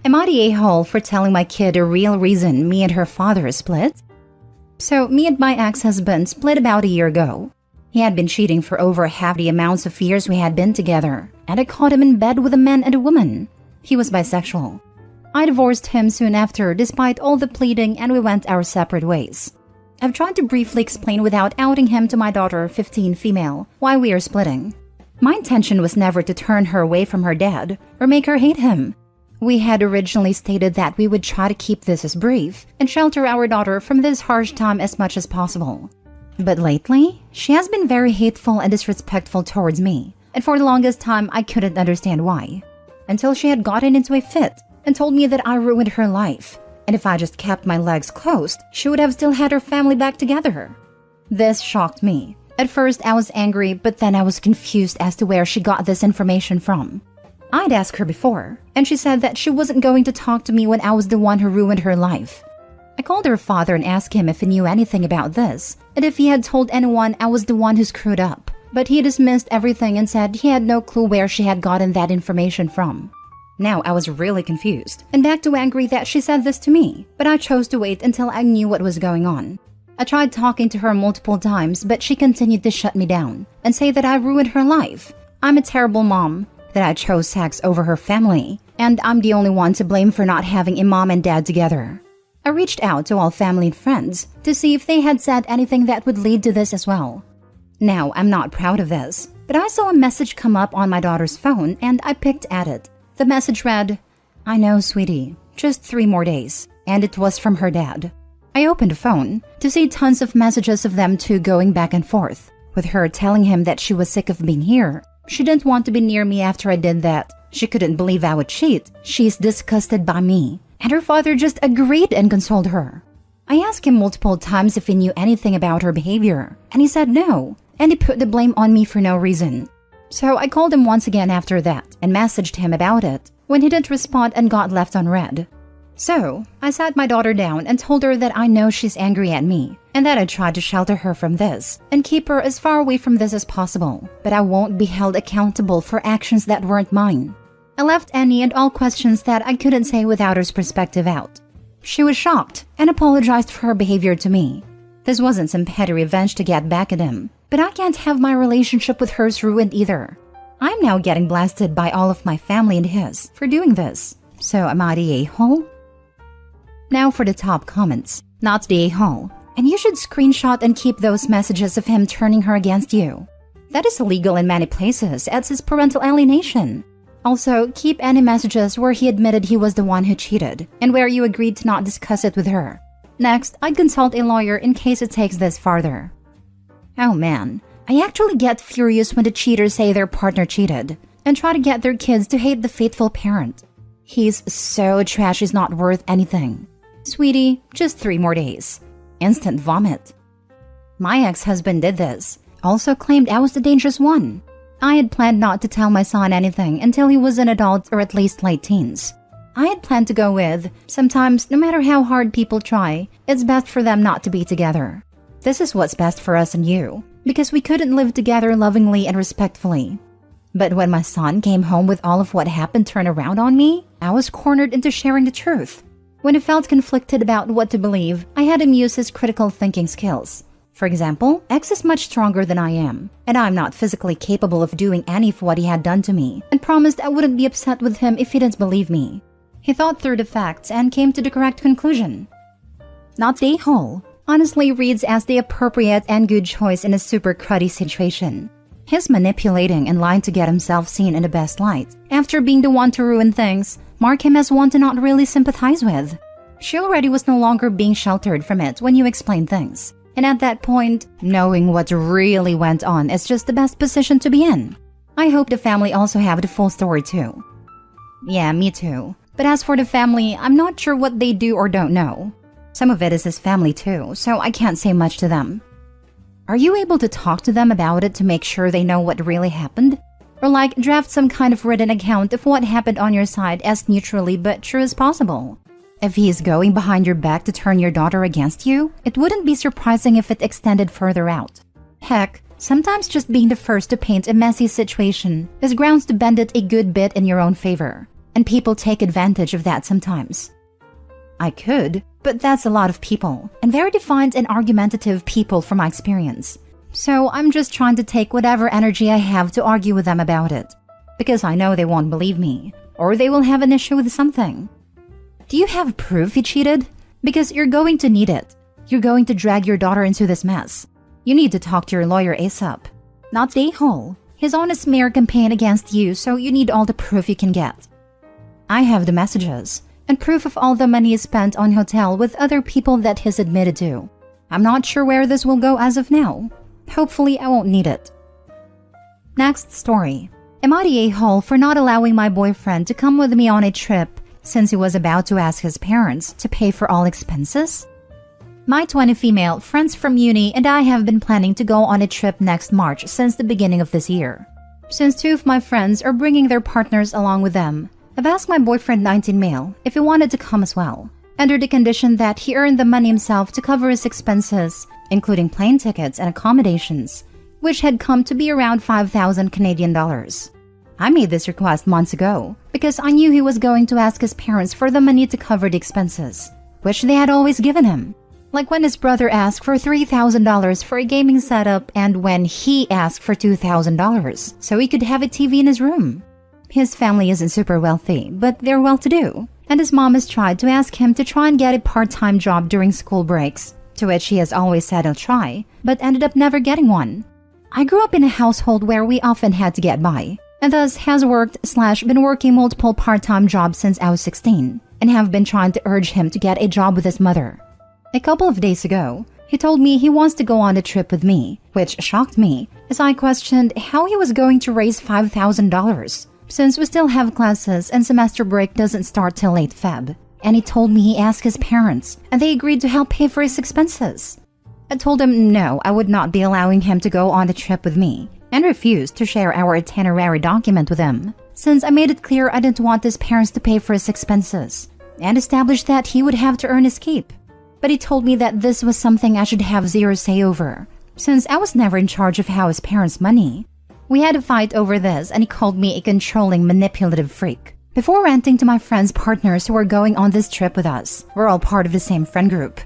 Am I the a-hole for telling my kid the real reason me and her father split? So, me and my ex-husband split about a year ago. He had been cheating for over half the amounts of years we had been together, and I caught him in bed with a man and a woman. He was bisexual. I divorced him soon after, despite all the pleading, and we went our separate ways. I've tried to briefly explain without outing him to my daughter, 15 female, why we are splitting. My intention was never to turn her away from her dad or make her hate him. We had originally stated that we would try to keep this as brief and shelter our daughter from this harsh time as much as possible. But lately, she has been very hateful and disrespectful towards me, and for the longest time I couldn't understand why. Until she had gotten into a fit and told me that I ruined her life, and if I just kept my legs closed, she would have still had her family back together. This shocked me. At first I was angry, but then I was confused as to where she got this information from. I'd asked her before, and she said that she wasn't going to talk to me when I was the one who ruined her life. I called her father and asked him if he knew anything about this, and if he had told anyone I was the one who screwed up. But he dismissed everything and said he had no clue where she had gotten that information from. Now I was really confused, and back to angry that she said this to me, but I chose to wait until I knew what was going on. I tried talking to her multiple times, but she continued to shut me down and say that I ruined her life. I'm a terrible mom, that I chose sex over her family, and I'm the only one to blame for not having a mom and dad together. I reached out to all family and friends to see if they had said anything that would lead to this as well. Now, I'm not proud of this, but I saw a message come up on my daughter's phone and I picked at it. The message read, "I know, sweetie, just 3 more days," and it was from her dad. I opened the phone to see tons of messages of them two going back and forth, with her telling him that she was sick of being here. She didn't want to be near me after I did that. She couldn't believe I would cheat. She's disgusted by me. And her father just agreed and consoled her. I asked him multiple times if he knew anything about her behavior, and he said no, and he put the blame on me for no reason. So I called him once again after that and messaged him about it, when he didn't respond and got left on read. So I sat my daughter down and told her that I know she's angry at me, and that I tried to shelter her from this and keep her as far away from this as possible, but I won't be held accountable for actions that weren't mine. I left any and all questions that I couldn't say without her perspective out. She was shocked and apologized for her behavior to me. This wasn't some petty revenge to get back at him, but I can't have my relationship with hers ruined either. I'm now getting blasted by all of my family and his for doing this. So am I the a-hole? Now for the top comments. Not the a-hole. And you should screenshot and keep those messages of him turning her against you. That is illegal in many places, as is parental alienation. Also, keep any messages where he admitted he was the one who cheated, and where you agreed to not discuss it with her. Next, I'd consult a lawyer in case it takes this farther. Oh man, I actually get furious when the cheaters say their partner cheated, and try to get their kids to hate the faithful parent. He's so trash he's not worth anything. Sweetie, just 3 more days. Instant vomit. My ex-husband did this, also claimed I was the dangerous one. I had planned not to tell my son anything until he was an adult or at least late teens. I had planned to go with, sometimes no matter how hard people try, it's best for them not to be together. This is what's best for us and you, because we couldn't live together lovingly and respectfully. But when my son came home with all of what happened turned around on me, I was cornered into sharing the truth. When I felt conflicted about what to believe, I had him use his critical thinking skills. For example, X is much stronger than I am, and I'm not physically capable of doing any of what he had done to me, and promised I wouldn't be upset with him if he didn't believe me. He thought through the facts and came to the correct conclusion. Not the a-hole honestly reads as the appropriate and good choice in a super cruddy situation. His manipulating and lying to get himself seen in the best light, after being the one to ruin things, mark him as one to not really sympathize with. She already was no longer being sheltered from it when you explained things. And at that point, knowing what really went on is just the best position to be in. I hope the family also have the full story too. Yeah, me too. But as for the family, I'm not sure what they do or don't know. Some of it is his family too, so I can't say much to them. Are you able to talk to them about it to make sure they know what really happened? Or like draft some kind of written account of what happened on your side as neutrally but true as possible? If he is going behind your back to turn your daughter against you, it wouldn't be surprising if it extended further out. Heck, sometimes just being the first to paint a messy situation is grounds to bend it a good bit in your own favor. and people take advantage of that sometimes. I could, but that's a lot of people, and very defined and argumentative people from my experience. So I'm just trying to take whatever energy I have to argue with them about it, because I know they won't believe me, or they will have an issue with something. Do you have proof he cheated? Because you're going to need it. You're going to drag your daughter into this mess. You need to talk to your lawyer ASAP. Not the a-hole. He's on a smear campaign against you, so you need all the proof you can get. I have the messages, and proof of all the money is spent on hotel with other people that he's admitted to. I'm not sure where this will go as of now. Hopefully I won't need it. Next story. Am I the a-hole for not allowing my boyfriend to come with me on a trip since he was about to ask his parents to pay for all expenses? My 20 female friends from uni and I have been planning to go on a trip next March since the beginning of this year. Since 2 of my friends are bringing their partners along with them, I've asked my boyfriend 19 male if he wanted to come as well, under the condition that he earned the money himself to cover his expenses, including plane tickets and accommodations, which had come to be around 5,000 Canadian dollars. I made this request months ago because I knew he was going to ask his parents for the money to cover the expenses, which they had always given him. Like when his brother asked for $3,000 for a gaming setup and when he asked for $2,000 so he could have a TV in his room. His family isn't super wealthy, but they're well-to-do, and his mom has tried to ask him to try and get a part-time job during school breaks, to which he has always said he'll try, but ended up never getting one. I grew up in a household where we often had to get by, and thus has worked/been working multiple part-time jobs since I was 16, and have been trying to urge him to get a job with his mother. A couple of days ago, he told me he wants to go on a trip with me, which shocked me, as I questioned how he was going to raise $5,000, since we still have classes and semester break doesn't start till late Feb. And he told me he asked his parents, and they agreed to help pay for his expenses. I told him no, I would not be allowing him to go on the trip with me, and refused to share our itinerary document with him, since I made it clear I didn't want his parents to pay for his expenses, and established that he would have to earn his keep. But he told me that this was something I should have zero say over, since I was never in charge of how his parents' money. We had a fight over this, and he called me a controlling, manipulative freak. Before ranting to my friends' partners who were going on this trip with us, we're all part of the same friend group.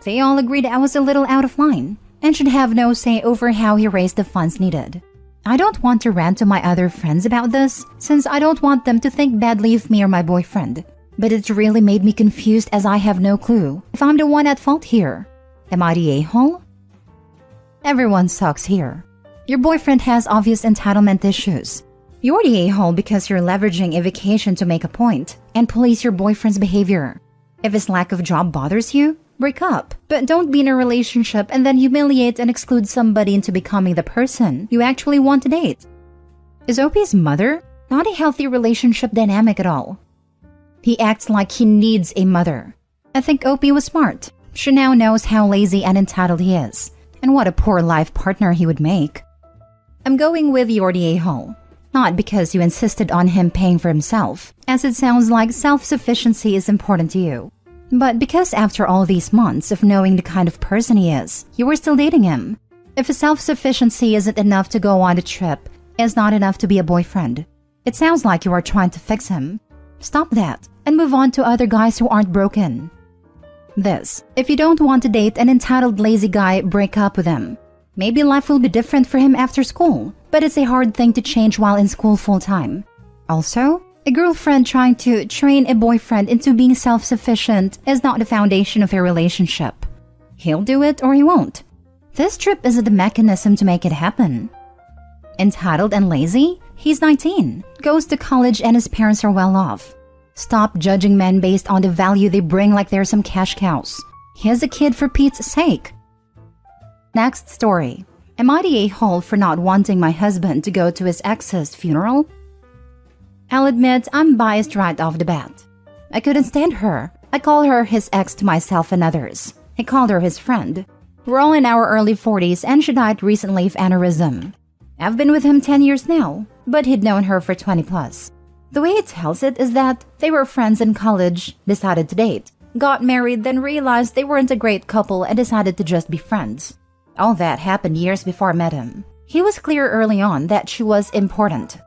They all agreed I was a little out of line, and should have no say over how he raised the funds needed. I don't want to rant to my other friends about this, since I don't want them to think badly of me or my boyfriend. But it really made me confused as I have no clue if I'm the one at fault here. Am I the a-hole? Everyone sucks here. Your boyfriend has obvious entitlement issues. You're the a-hole because you're leveraging a vacation to make a point and police your boyfriend's behavior. If his lack of job bothers you, break up. But don't be in a relationship and then humiliate and exclude somebody into becoming the person you actually want to date. Is Opie's mother not a healthy relationship dynamic at all? He acts like he needs a mother. I think Opie was smart. She now knows how lazy and entitled he is, and what a poor life partner he would make. I'm going with you're the a-hole. Not because you insisted on him paying for himself, as it sounds like self-sufficiency is important to you, but because after all these months of knowing the kind of person he is, you were still dating him. If a self-sufficiency isn't enough to go on a trip, it's not enough to be a boyfriend. It sounds like you are trying to fix him. Stop that, and move on to other guys who aren't broken. This, if you don't want to date an entitled lazy guy, break up with him. Maybe life will be different for him after school, but it's a hard thing to change while in school full-time. Also, a girlfriend trying to train a boyfriend into being self-sufficient is not the foundation of a relationship. He'll do it or he won't. This trip isn't the mechanism to make it happen. Entitled and lazy? He's 19, goes to college and his parents are well off. Stop judging men based on the value they bring like they're some cash cows. He's a kid for Pete's sake. Next story. Am I the a-hole for not wanting my husband to go to his ex's funeral? I'll admit I'm biased right off the bat. I couldn't stand her. I call her his ex to myself and others. I called her his friend. We're all in our early 40s and she died recently of aneurysm. I've been with him 10 years now, but he'd known her for 20 plus. The way he tells it is that they were friends in college, decided to date, got married, then realized they weren't a great couple and decided to just be friends. All that happened years before I met him. He was clear early on that she was important.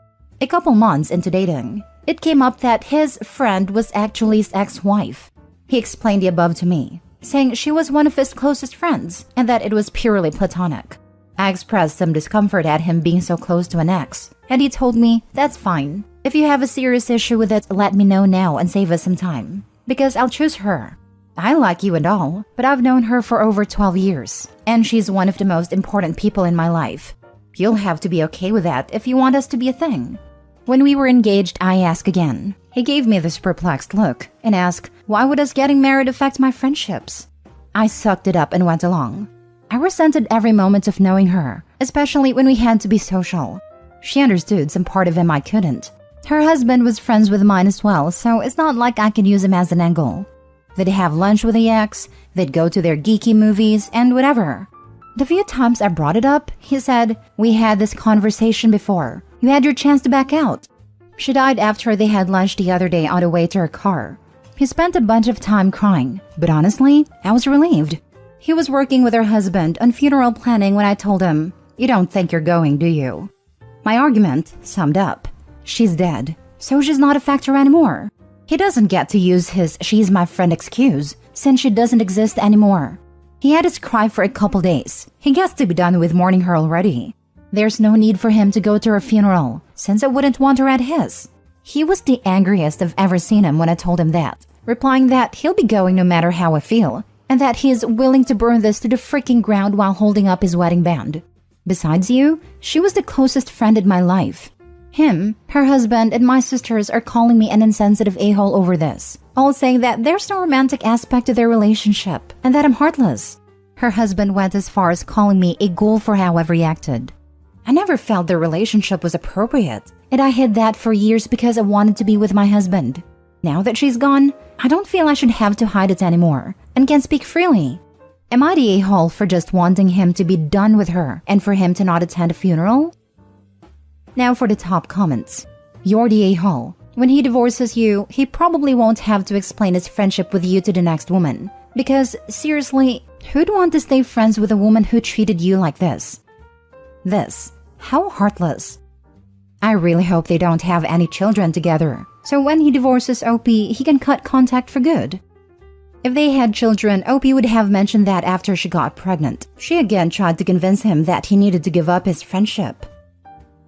A couple months into dating, It came up that his friend was actually his ex-wife. He explained the above to me, saying she was one of his closest friends and that it was purely platonic. I expressed some discomfort at him being so close to an ex, and he told me, "That's fine. If you have a serious issue with it, let me know now and save us some time, because I'll choose her. I like you and all, but I've known her for over 12 years, and she's one of the most important people in my life. You'll have to be okay with that if you want us to be a thing." When we were engaged, I asked again. He gave me this perplexed look and asked, "Why would us getting married affect my friendships?" I sucked it up and went along. I resented every moment of knowing her, especially when we had to be social. She understood some part of him I couldn't. Her husband was friends with mine as well, so it's not like I could use him as an angle. They'd have lunch with the ex, they'd go to their geeky movies, and whatever. The few times I brought it up, he said, "We had this conversation before. You had your chance to back out." She died after they had lunch the other day on the way to her car. He spent a bunch of time crying, but honestly, I was relieved. He was working with her husband on funeral planning when I told him, "You don't think you're going, do you?" My argument summed up. She's dead, so she's not a factor anymore. He doesn't get to use his "she's my friend" excuse since she doesn't exist anymore. He had his cry for a couple days. He gets to be done with mourning her already. There's no need for him to go to her funeral, since I wouldn't want her at his. He was the angriest I've ever seen him when I told him that, replying that he'll be going no matter how I feel, and that he is willing to burn this to the freaking ground while holding up his wedding band. Besides you, she was the closest friend in my life. Him, her husband, and my sisters are calling me an insensitive a-hole over this, all saying that there's no romantic aspect to their relationship and that I'm heartless. Her husband went as far as calling me a ghoul for how I've reacted. I never felt their relationship was appropriate, and I hid that for years because I wanted to be with my husband. Now that she's gone, I don't feel I should have to hide it anymore and can speak freely. Am I the a-hole for just wanting him to be done with her and for him to not attend a funeral? Now for the top comments. You're the a-hole. When he divorces you, he probably won't have to explain his friendship with you to the next woman. Because, seriously, who'd want to stay friends with a woman who treated you like this? How heartless. I really hope they don't have any children together, so when he divorces OP, he can cut contact for good. If they had children, OP would have mentioned that after she got pregnant. She again tried to convince him that he needed to give up his friendship.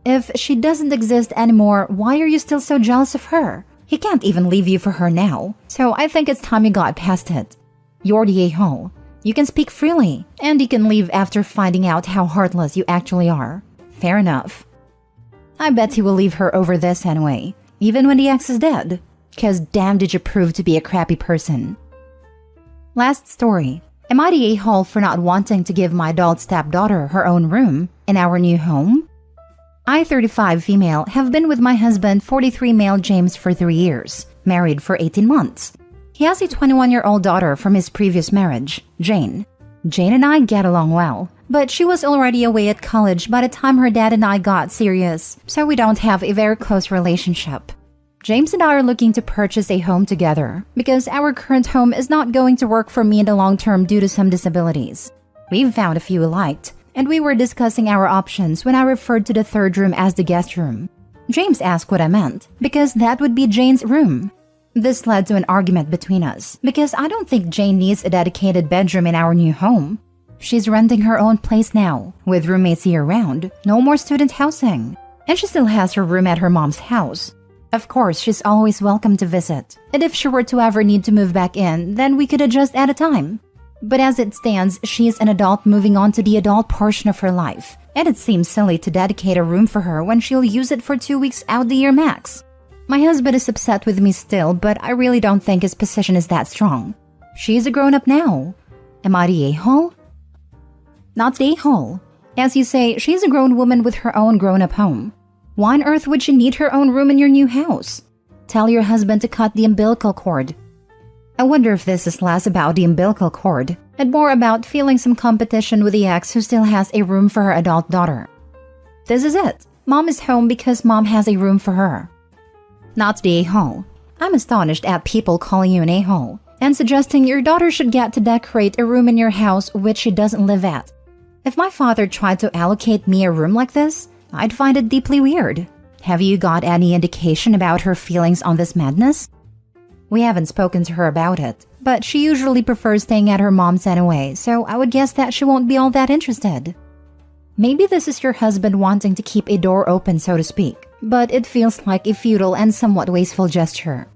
If she doesn't exist anymore, why are you still so jealous of her? He can't even leave you for her now, so I think it's time you got past it. You're the a-hole. You can speak freely, and you can leave after finding out how heartless you actually are. Fair enough. I bet he will leave her over this anyway, even when the ex is dead. 'Cause damn did you prove to be a crappy person. Last story. Am I the a-hole for not wanting to give my adult stepdaughter her own room in our new home? I, 35 female, have been with my husband, 43 male James, for 3 years, married for 18 months. He has a 21-year-old daughter from his previous marriage, Jane. Jane and I get along well, but she was already away at college by the time her dad and I got serious, so we don't have a very close relationship. James and I are looking to purchase a home together because our current home is not going to work for me in the long term due to some disabilities. We've found a few we liked, and we were discussing our options when I referred to the third room as the guest room. James asked what I meant, because that would be Jane's room. This led to an argument between us, because I don't think Jane needs a dedicated bedroom in our new home. She's renting her own place now, with roommates year-round, no more student housing. And she still has her room at her mom's house. Of course, she's always welcome to visit, and if she were to ever need to move back in, then we could adjust at a time. But as it stands, she's an adult moving on to the adult portion of her life, and it seems silly to dedicate a room for her when she'll use it for 2 weeks out the year max. My husband is upset with me still, but I really don't think his position is that strong. She's a grown-up now. Am I the a-hole? Not the a-hole. As you say, she's a grown woman with her own grown-up home. Why on earth would she need her own room in your new house? Tell your husband to cut the umbilical cord. I wonder if this is less about the umbilical cord and more about feeling some competition with the ex who still has a room for her adult daughter. This is it. Mom is home because mom has a room for her. Not the a-hole. I'm astonished at people calling you an a-hole and suggesting your daughter should get to decorate a room in your house which she doesn't live at. If my father tried to allocate me a room like this, I'd find it deeply weird. Have you got any indication about her feelings on this madness? We haven't spoken to her about it, but she usually prefers staying at her mom's anyway, so I would guess that she won't be all that interested. Maybe this is your husband wanting to keep a door open, so to speak, but it feels like a futile and somewhat wasteful gesture.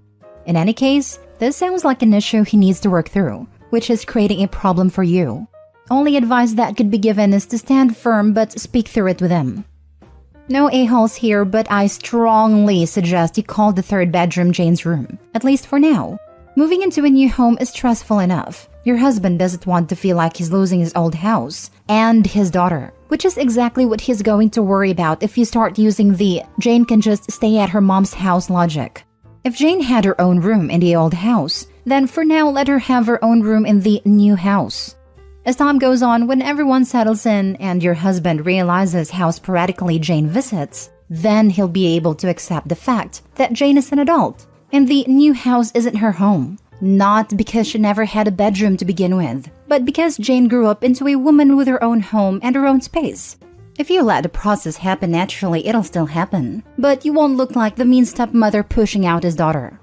In any case, this sounds like an issue he needs to work through, which is creating a problem for you. Only advice that could be given is to stand firm but speak through it with him. No a-holes here, but I strongly suggest you call the third bedroom Jane's room, at least for now. Moving into a new home is stressful enough. Your husband doesn't want to feel like he's losing his old house and his daughter, which is exactly what he's going to worry about if you start using the Jane can just stay at her mom's house logic. If Jane had her own room in the old house, then for now let her have her own room in the new house. As time goes on, when everyone settles in and your husband realizes how sporadically Jane visits, then he'll be able to accept the fact that Jane is an adult and the new house isn't her home. Not because she never had a bedroom to begin with, but because Jane grew up into a woman with her own home and her own space. If you let the process happen naturally, it'll still happen, but you won't look like the mean stepmother pushing out his daughter.